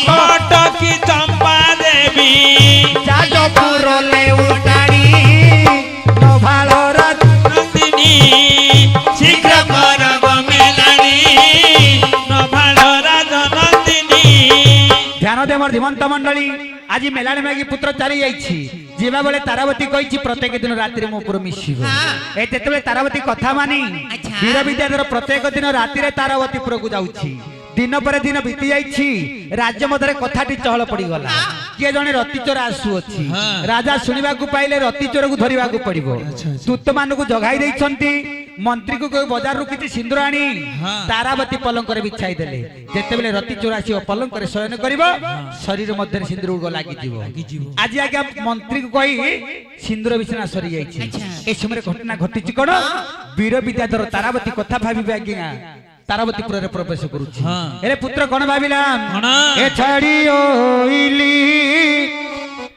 କଟକି ଚମ୍ପା ଦେବୀ ଯାଜପୁର ଲେଉଟାଣି ନଭାଳର ନନ୍ଦିନୀ ଶୀଘ୍ର କରବ ମେଲାଣି ନଭାଳ ରାଜ ନନ୍ଦିନୀ। ଧ୍ୟାନ ଦେ ମୋର ଧୀମନ୍ତ ମଣ୍ଡଳୀ, ଆଜି ମେଲାଣି ମାଗି ପୁତ୍ର ଚାଲି ଯାଇଛି। ଯିବା ବେଳେ ତାରାବତୀ କହିଛି ପ୍ରତ୍ୟେକ ଦିନ ରାତିରେ ମୋ ପୁର ମିଶିବ। ଏ ଯେତେବେଳେ ତାରାବତୀ କଥା ମାନି ବୀର ବିଦ୍ୟାଧର ପ୍ରତ୍ୟେକ ଦିନ ରାତିରେ ତାରାବତୀପୁରକୁ ଯାଉଛି। ଦିନ ପରେ ଦିନ ବିତି ଯାଇଛି, ରାଜ୍ୟ ମଧ୍ୟରେ କଥାଟି ଚହଳ ପଡିଗଲା। କିଏ ଜଣେ ରତିଚୋର ଆସୁଅଛି। ରାଜା ଶୁଣିବାକୁ ପାଇଲେ ରତିଚୋରକୁ ଧରିବାକୁ ପଡିବ। ଦୂତ ମାନଙ୍କୁ ଜଗାଇ ଦେଇଛନ୍ତି। ମନ୍ତ୍ରୀକୁ କହି ବଜାରରୁ କିଛି ସିନ୍ଦୁର ଆଣି ତାରାବତୀ ପଲଙ୍କରେ ବିଛାଇ ଦେଲେ। ଯେତେବେଳେ ରତିଚୋର ଆସିବ ପଲଙ୍କରେ ଶୟନ କରିବ ଶରୀର ମଧ୍ୟରେ ସିନ୍ଦୁର ଲାଗିଯିବ। ଆଜି ଆଜ୍ଞା ମନ୍ତ୍ରୀକୁ କହି ସିନ୍ଦୁର ବିଛଣା ସରି ଯାଇଛି। ଏ ସମୟରେ ଘଟଣା ଘଟିଛି କଣ? ବୀର ବିଦ୍ୟାଧର ତାରାବତୀ କଥା ଭାବିବେ ଆଜ୍ଞା ତାରାବତୀପୁରରେ ପ୍ରବେଶ କରୁଛି। ହେଲେ ପୁତ୍ର କଣ ଭାବିଲା? ଏ ଛାଡ଼ି ଓଇଲି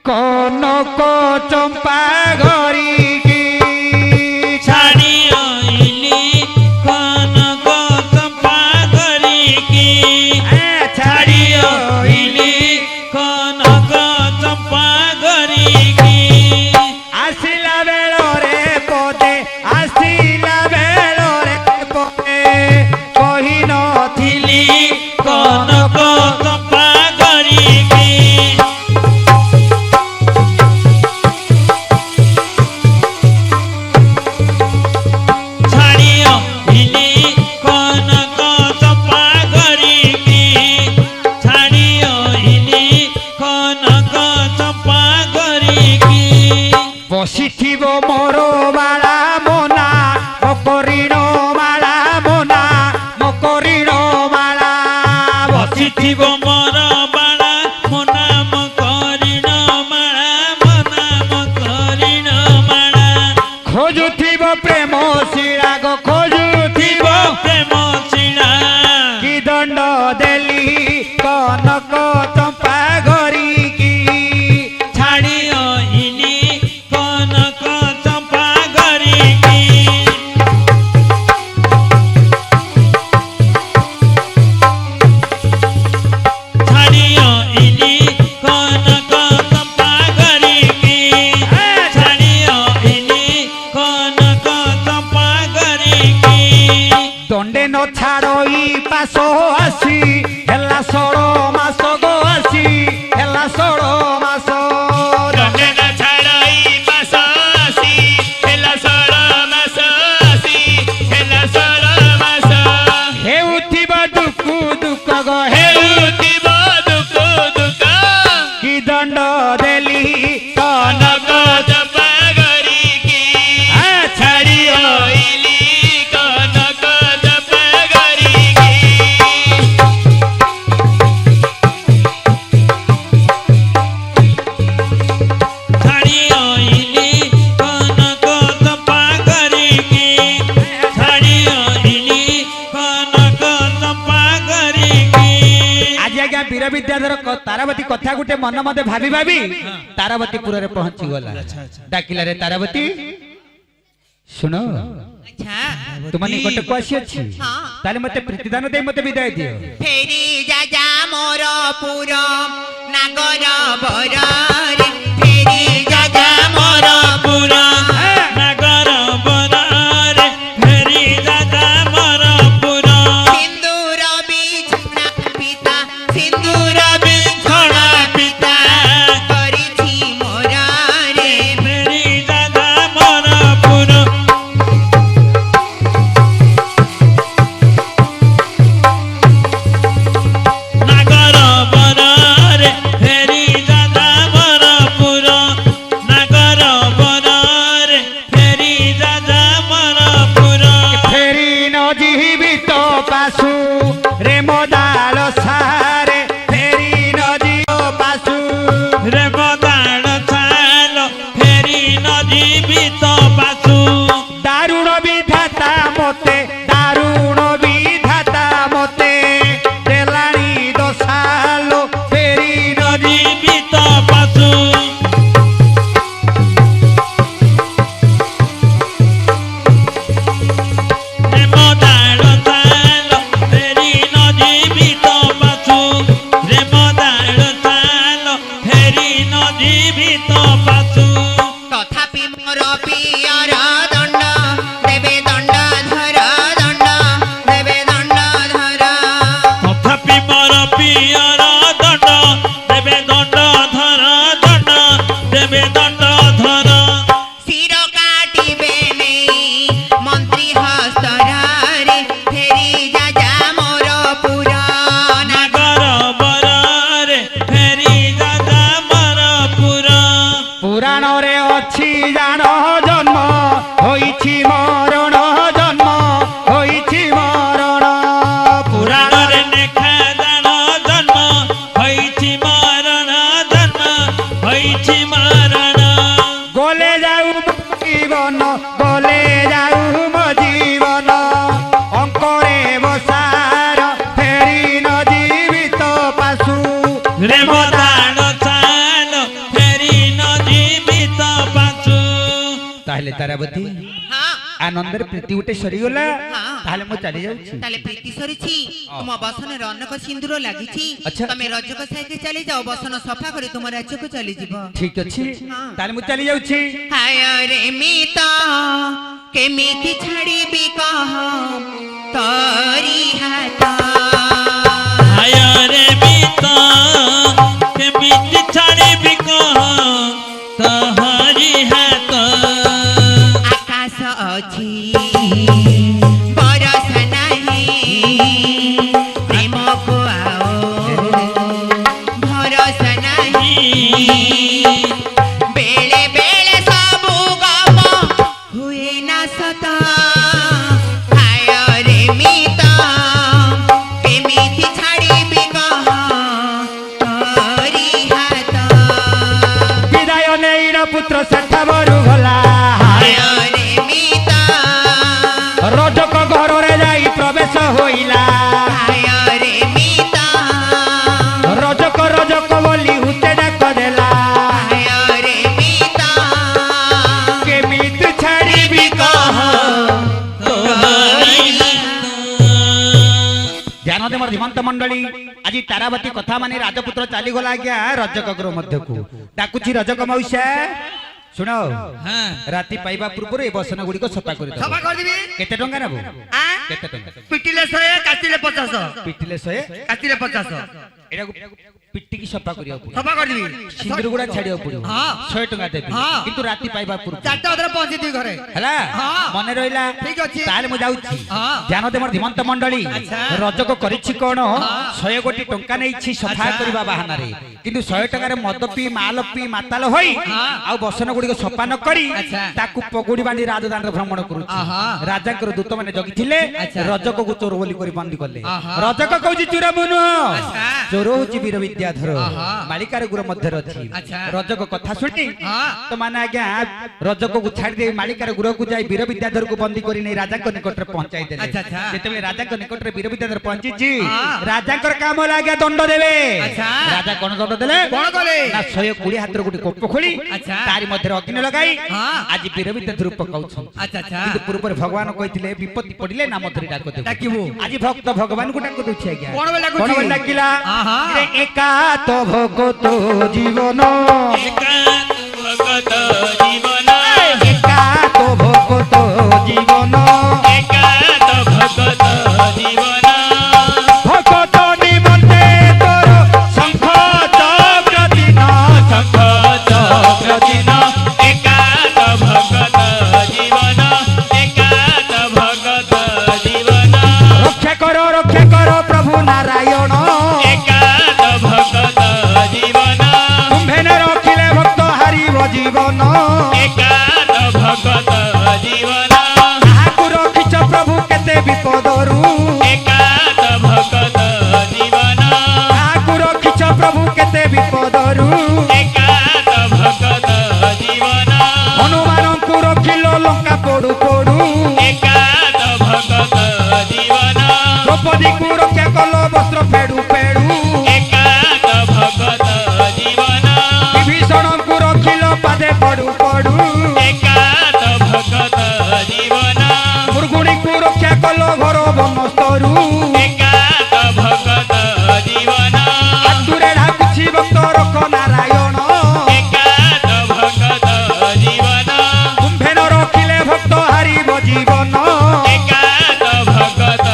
କନକ ଚମ୍ପା ଘରିକି ଛାଡ଼ି ଆଇଲି କନକ ଚମ୍ପା ଘରିକି ଛାଡ଼ି ଆଇଲି କନକ ଚମ୍ପା ଘରିକି ଆସିଲା ବେଳରେ ପଦେ ଆସିଲା ବେଳରେ ପଦେ କହି ନଥିଲି କନକ ଚମ୍ପା ଘରିକି ଛାଡ଼ି ଆଇଲି କନକ ଚମ୍ପା ଘରିକି ଛାଡ଼ି ଆଇଲି କନକ ଚମ୍ପା ଘରିକି ବସିଥିବ ମୋର ମାଳା ମୋନା ମକରିଣ ମାଳା ମୋନା ମକରିଣ ମାଳା ବସିଥିବ ମୋର ବାଳା ମୋ ନାମ କରିଣ ମାଳା ମୋ ନାମ କରିଣ ମାଳା ଖୋଜୁଥିବ ପ୍ରେମ ଶିଳାଗ ଖୋଜୁଥିବ ଥିବ ପ୍ରେମ ଶିଳା କି ଦଣ୍ଡ ଦେଲି କନକ ଚମ୍ପା ଘରିକି ଛାଡ଼ି ଆଇଲି କନକ ଚମ୍ପା ଘରିକି ଛାଡ଼ି ଆଇଲି କନକ ଚମ୍ପା ଘରିକି ଛାଡ଼ି ଆଇଲି କନକ ଚମ୍ପା ଘରିକି ଦଣ୍ଡେ ନ ଛାଡ଼ଇ ପାଶ ଆସି ହେଲା 16 ମାସ ଗো ଆସି ହେଲା 16 ମାସ ହେଉଥିବ ଦୁଃଖ ଦୁଃଖ ଗো କି ଦଣ୍ଡ ଦେଲି କନକ ଛାଡ଼ି ବିଦ୍ୟାଧର ତାରାବତୀ କଥା ଗୋଟେ ମନ ମତେ ଭାବି ଭାବି ତାରାବତୀପୁରରେ ପହଞ୍ଚି ଗଲା। ଡାକିଲାରେ ତାରାବତୀ ଶୁଣ ଆଚ୍ଛା ତୁମ ନିକଟକୁ ଆସିଅଛି, ତାହେଲେ ମତେ ପ୍ରୀତିଦାନ ଦେଇ ମତେ ବିଦାୟ ଦିଅ। ଫେରି ଯା ମୋର ପୁର ନାଗର ବରରେ ଫେରି ଯା ମୋର ପୁର ନଗର ବରରେ ଫେରି ଦାଦା ମୋର ପୁର ସିନ୍ଦୁର ବିଛଣା ପିତା ସିନ୍ଦୁର ବିଛଣା ପିତା କରିଛି ମୋରରେ ଫେରି ଦାଦା ମୋର ପୁର ନଗର ବରରେ ଫେରି ଦାଦା ମୋର ପୁର ନଗର ବରରେ ଫେରି ଦାଦା ମୋର ପୁର ଫେରି ନ ଯିବି ତ ପାଶୁ ରେ ମଦାଳ ସାରେ ଫେରି ନ ଯିବ ପାଶୁ ରେ ବଦାଳ ଛାଲ ଫେରି ନ ଯିବି ତ ପାଶୁ ଦାରୁଣ ବିଧାତା ମତେ ଦାରୁଣ ବିଧାତା ମତେ ଦେଲାଣି ଦଶାଲୋ ଫେରି ନ ଯିବି ତ ପାଶୁ ରେ ବଦାଳ ଛାଲ ଫେରି ନ ଯିବି ତ ପାଶୁ ରେ ବଦାଳ ଛାଲ ଫେରି ନ ଯିବି ତ ପାଶୁ ତଥାପି ମୋର ପିୟର ଦଣ୍ଡ ଦେବେ ଦଣ୍ଡ ଧର ଦଣ୍ଡ ଦେବେ ଦଣ୍ଡ ଧର ତଥାପି ମୋର ପିୟର ଦଣ୍ଡ ଦେବେ ଦଣ୍ଡ ଧର ଦଣ୍ଡ ଦେବେ ଦଣ୍ଡ ଧର ଶିର କାଟିବେ ନେଇ ମନ୍ତ୍ରୀ ହସ୍ତରେ ଫେରି ଯା ମୋର ପୁର ନଗର ବରରେ ଫେରି ଦାଦା ମୋର ପୁର ପୁରାଣରେ ଅଛି ଜାଣ ଜନ୍ମ ହୋଇଛି ମରଣ ଜନ୍ମ ହୋଇଛି ମରଣ ପୁରାଣରେ ଲେଖା ଜାଣ ଜନ୍ମ ହୋଇଛି ମରଣ ଜନ୍ମ ହୋଇଛି ମରଣ ଗଲେ ଯାଉ ମୋ ଜୀବନ ଗଲେ ଯାଉ ମୋ ଜୀବନ ଅଙ୍କରେ ବସାର ଫେରି ନ ଯିବି ତ ପାଶୁ ରେ ବଦାଳ ଛାଲ ଫେରି ନ ଯିବି ତ ପାଶୁ ତାହେଲେ ତାରାବତୀ ହଁ ଆନନ୍ଦରେ ପ୍ରୀତି ଗୋଟେ ସରିଗଲା, ହଁ। ତାହେଲେ ମୁଁ ଚାଲି ଯାଉଛି। ତାହେଲେ ପ୍ରୀତି ସରିଛି ତୁମ ବସନରେ ଅନେକ ସିନ୍ଦୁର ଲାଗିଛି ଆଚ୍ଛା। ତମେ ରଜକ ସାଇକେ ଚାଲି ଯାଅ ବସନ ସଫା କରି ତୁମ ରାଜ୍ୟକୁ ଚାଲିଯିବ ଠିକ ଅଛି, ହଁ। ତାହେଲେ ମୁଁ ଚାଲି ଯାଉଛି। ହାୟ ରେ ମିତ କେମିତି ଛାଡ଼ିବି କହ ତରି ହାତ ହାୟରେ ବିତ କେମିତି ଛାଡ଼ିବି କହ ତହରି ହାତ ଆକାଶ ଅଛି ବରଷ ନାହିଁ ପ୍ରେମକୁ ଆଉ ଭରସ ନାହିଁ ବେଳେ ବେଳେ ସବୁ ଗପ ହୁଏ ନା ସତ ହାୟରେ ମିତ କେମିତି ଛାଡ଼ିବି କହ ତରି ହାତ ବିଦାୟ ନେଇ ପୁତ୍ର ସେଠ ବରୁ ଗଲା, ହାୟରେ ମିତ ରଜକ ଘରରେ ଯାଇ ପ୍ରବେଶ ହୋଇଲା। ହାୟରେ ମିତ ରଜକ ରଜକ ବୋଲି ହୁତେ ଡାକ ଦେଲା, ହାୟରେ ମିତ କେମିତି ଛାଡ଼ିବି କହ ତହରି ଧ୍ୟାନ ମୋର ଧୀମନ୍ତ ମଣ୍ଡଳୀ ଆଜି ତାରାବତୀ କଥା ମାନି ରାଜପୁତ୍ର ଚାଲିଗଲା ଆଜ୍ଞା ରଜକ ଗୃହ ମଧ୍ୟକୁ। ଡାକୁଛି ରଜକ ମଉସା ଶୁଣ, ରାତି ପାଇବା ପୂର୍ବରୁ ଏ ବସନ ଗୁଡିକ ସଫା କରିଦେବ। ସଫା କରିଦେବି। କେତେ ଟଙ୍କା ନେବ? ଆଁ? କେତେ ଟଙ୍କା? ପିଟିଲେ 100 କାଟିଲେ 50 ପିଟିଲେ 100, କାଟିଲେ 50 ଏଟାକୁ ପିଟିକି ସଫା କରିବାକୁ ପଡିବ। ସଫା କରିଦେବି। ସିନ୍ଦୁର ଗୁଡା ଛାଡିବାକୁ ପଡିବ। ହଁ। 100 ଟଙ୍କା ଦେବି, ହଁ। କିନ୍ତୁ ରାତି ପାଇବା ପୂର୍ବରୁ। 4ଟା ଅଧରେ ପହଞ୍ଚିଥିବି ଘରେ। ହେଲା, ହଁ। ମନେ ରହିଲା। ଠିକ ଅଛି। ତାହେଲେ ମୁଁ ଯାଉଛି। ହଁ। ଧ୍ୟାନ ଦେ ମୋର ଧୀମନ୍ତ ମଣ୍ଡଳୀ ଆଚ୍ଛା। ରଜକ କରିଛି କଣ 100 କୋଟି ଟଙ୍କା ନେଇଛି ସଫା ଆଚ୍ଛା। କରିବା ବାହାନାରେ, କିନ୍ତୁ 100 ଟଙ୍କାରେ ମଦ ପିଇ ମାଲ ପିଇ ମାତାଲ ହୋଇ ହଁ। ଆଉ ବସନ ଗୁଡିକ ସଫା ନ କରି ଆଚ୍ଛା। ତାକୁ ପଗୁଡି ବାନ୍ଧି ରାଜଦାଣ୍ଡ ଭ୍ରମଣ କରୁଛି। ଆହା। ରାଜାଙ୍କର ଦୂତ ମାନେ ଜଗିଥିଲେ, ଆଚ୍ଛା। ରଜକକୁ ଚୋର ବୋଲି କରି ବନ୍ଦୀ କଲେ। ଆହା। ରଜକ କହୁଛି ଚୋର ମୁଁ ନୁହଁ, ଆଚ୍ଛା। ସ୍ୱର ହଉଛି ବୀର ବିଦ୍ୟାଧର ଆହା। ମାଳିକାର ଗୁର ମଧ୍ୟରେ ଅଛି ଆଚ୍ଛା। ରଜକ କଥା ଶୁଣି ହଁ। ତ ମାନେ ଆଜ୍ଞା ରଜକକୁ ଛାଡି ଦେଇ ମାଳିକାର ଗୁରକୁ ଯାଇ ବୀର ବିଦ୍ୟାଧରକୁ ବନ୍ଦୀ କରି ନେଇ ରାଜାଙ୍କ ନିକଟରେ ପହଞ୍ଚାଇ ଦେଲେ ଆଚ୍ଛା, ଆଚ୍ଛା। ଯେତେବେଳେ ରାଜାଙ୍କ ନିକଟରେ ବୀର ବିଦ୍ୟାଧର ପହଞ୍ଚିଛି ହଁ। ରାଜାଙ୍କର କାମ ହେଲା ଆଜ୍ଞା ଦଣ୍ଡ ଦେବେ ଆଚ୍ଛା। ରାଜା କଣ ଦଣ୍ଡ ଦେଲେ କଣ କଲେ? ନା 120 ହାତର ଗୋଟେ କୋପ ଖୋଳି ଆଚ୍ଛା। ତାରି ମଧ୍ୟରେ ଅଗ୍ନି ଲଗାଇ ହଁ। ଆଜି ବୀର ବିଦ୍ୟାଧର ପକାଉଛନ୍ତି ଆଚ୍ଛା ଆଚ୍ଛା କିନ୍ତୁ ପୂର୍ବରୁ ଭଗବାନ କହିଥିଲେ ବିପତ୍ତି ପଡିଲେ ନାମ ଧରି ଡାକ ଦେବୁ ଡାକିବୁ। ଆଜି ଭକ୍ତ ଭଗବାନଙ୍କୁ ଡାକ ଦଉଛି ଆଜ୍ଞା କଣ ବୋଲି ଡାକୁଛି? କଣ ବୋଲି ଡାକିଲା ଆହା। ରେ ଏକା ତ ଭଗତ ଜୀବନ ଏକା ଭଗତ ଜୀବନ ଏକା ତ ଭଗତ ଜୀବନ ଏକା ଭଗତ ଜୀବନ ভগত নিমন্তে তোর শঙ্খ চক্র দিন শঙ্খ চক্র দিন একাত ভগত জীবন একাত ভগত জীবন রক্ষা কর প্রভু নারায়ণ একাত ভগত জীবন তুম্ভে না রখিলে ভক্ত হারিব জীবন একাত ভগত জীবন কাহাকু রখিছ প্রভু কেতে বিপদরু একাত ভগত জীবন কাহাকু রখিছ প্রভু কেতে বিপদরু একাত ভগত জীবন হনুমানଙ୍କୁ রখিল লঙ্কা পড়ু পড়ু একাত ভগত জীবন দ্রৌপদীକୁ রক্ষা কল বস্ত্র ফেড়ু ফেড়ু একাত ভগত জীবন বিভীষণଙ୍କୁ রখিল পাদে পড়ু পড়ু একাত ভগত জীবন মুরগুণীକୁ রক্ষা কল ঘর বনস্তরু একাত ভগত জীবন আতুরে ঢাকুছি ভক্ত রখ নারায়ণ একাত ভগত জীবন কুম্ভে ন রখিলে ভক্ত হারিব জীবন একাত ভগত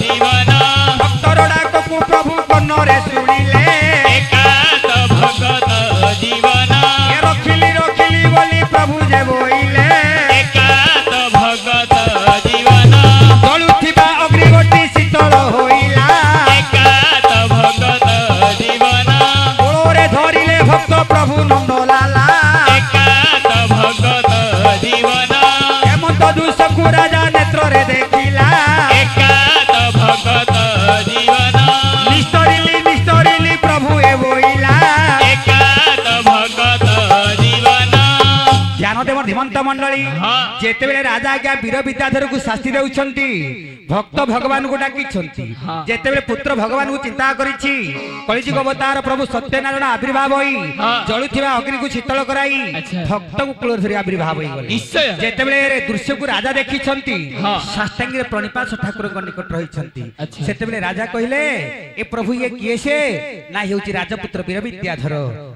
জীবন ভক্তর ডাককু প্রভু কর্ণরে শুনিলে একাত ভগত জীবন এ রখিলি রখিলি বলি প্রভু যে বইলে একাত ভগত জীবন জলুথিবা অগ্নিগোটি শীতল হইলা একাত ভগত জীবন কোଳରେ ধরিলে ভক্ত প্রভু নন্দলালা একাত ভগত জীবন হেমন্ত দুঃখକୁ রাজা নেত্রে দেখিলা একাত ভগত জীবন নিস্তরিলি প্রভু এ বইলা একাত ভগত জীবন ধ্যান দেবর ধীমন্ত মন্ডলী হ্যাঁ। যেতেবেলে রাজা আজ্ঞা বীর বিদ্যাধরକୁ শাস্তি দেউଛନ୍ତି ভক্ত ভগবানଙ୍କୁ ডাকিଛନ୍ତି যেতেবেলে পুত্র ভগবানଙ୍କୁ চিন্তা କରିଛି কলিযুগ অবতার প্রভু সত্যনারায়ণ আবির্ভাব হই জଳୁଥିବା অগ্নিକୁ শীতଳ କରାଇ ভক্তକୁ কূଳରେ ধରି আবির্ভাব ହୋଇଗଲେ ନିଶ୍ଚୟ ଯେତେବେଳେ ଦୃଶ୍ୟକୁ ରାଜା ଦେଖିଛନ୍ତି ସାଷ୍ଟାଙ୍ଗରେ ପ୍ରଣିପାତ ଠାକୁରଙ୍କ ନିକଟ ରହିଛନ୍ତି ସେତେବେଳେ ରାଜା କହିଲେ ଏ ପ୍ରଭୁ ଇଏ କିଏ ସେ ନା ହେଉଛି ରାଜପୁତ୍ର ବୀର ବିଦ୍ୟାଧର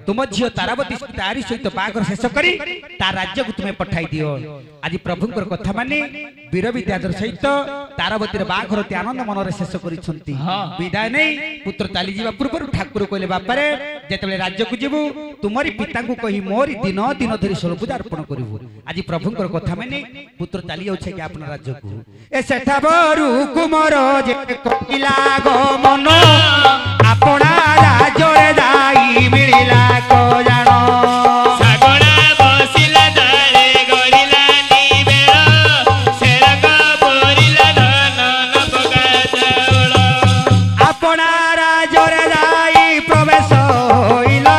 ତୁମ ଝିଅ ତାରାବତୀ ତାରି ସହିତ ବାହାଘର ଶେଷ କରି ତା ରାଜ୍ୟକୁ ତୁମେ ପଠାଇ ଦିଅ ଆଜି ପ୍ରଭୁଙ୍କର କଥା ମାନି ବୀର ବିଦ୍ୟାଧର ସହିତ ତାରାବତୀର ବାହାଘର ଅତି ଆନନ୍ଦ ମନରେ ଶେଷ କରିଛନ୍ତି ବିଦାୟ ନେଇ ପୁତ୍ର ଚାଲିଯିବା ପୂର୍ବରୁ ଠାକୁର କହିଲେ ବାପାରେ ଯେତେବେଳେ ରାଜ୍ୟକୁ ଯିବୁ ତୁମରି ପିତାଙ୍କୁ କହି ମୋରି ଦିନ ଦିନ ଧରି ଷୋଳ ପୂଜା ଅର୍ପଣ କରିବୁ ଆଜି ପ୍ରଭୁଙ୍କର କଥା ମାନି ପୁତ୍ର ଚାଲି ଯାଉଛି କି ଆପଣ ରାଜ୍ୟକୁ ଏ ସେଠା ବରୁ କୁମର ଯେ କହିଲା ଗো ମନ ଆପଣା ରାଜ୍ୟରେ ଯାଇ ମିଳିଲା କଜାଣ ଶାଗଣା ବସିଲା ଦାରେ ଗଡ଼ିଲା ନିବେଳ ସେରକ ପରିଲା ଧନ ନପକା ଚାଉଳ ଆପଣା ରାଜ୍ୟରେ ଯାଇ ପ୍ରବେଶ ହୋଇଲା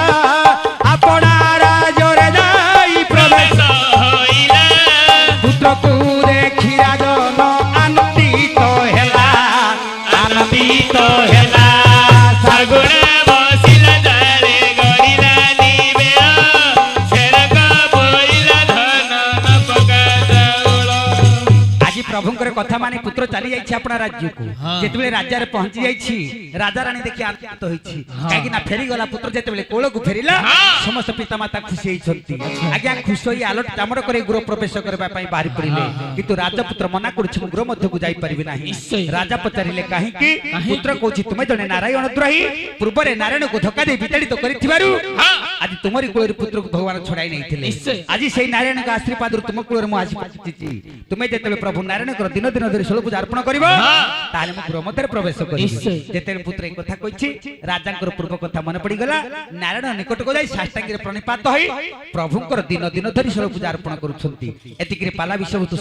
ଆପଣା ରାଜ୍ୟରେ ଯାଇ ପ୍ରବେଶ ହଇଲା ପୁତ୍ରକୁ ଦେଖି ରାଜନ ଆନନ୍ଦିତ ହେଲା ଆନନ୍ଦିତ ହେଲା ଶାଗୁଣା ବସିଲା ଦାରେ ଗଡ଼ିଲା ନିବେଳ ସେରକ ପରିଲା ଧନ ନପକା ଚାଉଳ ଆଜି ପ୍ରଭୁଙ୍କର କଥା ମାନି ପୁତ୍ର ଚାଲି ଯାଇଛି ଆପଣ ରାଜ୍ୟକୁ ଯେତେବେଳେ ରାଜ୍ୟରେ ପହଞ୍ଚି ଯାଇଛି ରାଜା ରାଣୀ ଦେଖି ଆନନ୍ଦିତ ହୋଇଛି କାହିଁକି ନା ଫେରିଗଲା ପୁତ୍ର ଯେତେବେଳେ କୋଳକୁ ଫେରିଲା ସମସ୍ତ ପିତାମାତା ଖୁସି ହେଇଛନ୍ତି ଆଜ୍ଞା ଖୁସି ହୋଇ ଆଲୋଟ ଚାମର କରି ଗୃହ ପ୍ରବେଶ କରିବା ପାଇଁ ବାହାରି ପଡ଼ିଲେ କିନ୍ତୁ ରାଜପୁତ୍ର ମନା କରୁଛି ମୁଁ ଗୃହ ମଧ୍ୟକୁ ଯାଇପାରିବି ନାହିଁ ରାଜା ପଚାରିଲେ କାହିଁକି ପୁତ୍ର କହୁଛି ତୁମେ ଜଣେ ନାରାୟଣ ଦ୍ରୋହୀ ପୂର୍ବରେ ନାରାୟଣକୁ ଧକ୍କା ଦେଇ ବିତାଡ଼ିତ କରିଥିବାରୁ ଆଜି ତୁମରି କୋଳରେ ପୁତ୍ରକୁ ଭଗବାନ ଛଡ଼ାଇ ନେଇଥିଲେ ଆଜି ସେଇ ନାରାୟଣଙ୍କ ଆଶୀର୍ବାଦରୁ ତୁମ କୋଳରେ ମୁଁ ଆସି ପହଞ୍ଚିଛି ତୁମେ ଯେତେବେଳେ ପ୍ରଭୁ ନାରାୟଣଙ୍କର ଦିନ ଦିନ ଧରି ଷୋଳ ପୂଜା ଅର୍ପଣ କରିବ ତାହେଲେ ମୁଁ ଗୃହ ମଧ୍ୟରେ ପ୍ରବେଶ କରିବି ଯେତେବେଳେ ପୁତ୍ର ଏ କଥା କହିଛି ରାଜାଙ୍କର ପୂର୍ବ କଥା ମନେ ପଡ଼ିଗଲା ନାରାୟଣ ନିକଟକୁ ଯାଇ ସାଷ୍ଟାଙ୍ଗରେ ପ୍ରଣିପାତ ହୋଇ ପ୍ରଭୁଙ୍କର ଦିନ ଦିନ ଧରି ଷୋଳ ପୂଜା ଅର୍ପଣ କରୁଛନ୍ତି ଏତିକିରେ ପାଲା ବିଷୟବସ୍ତୁ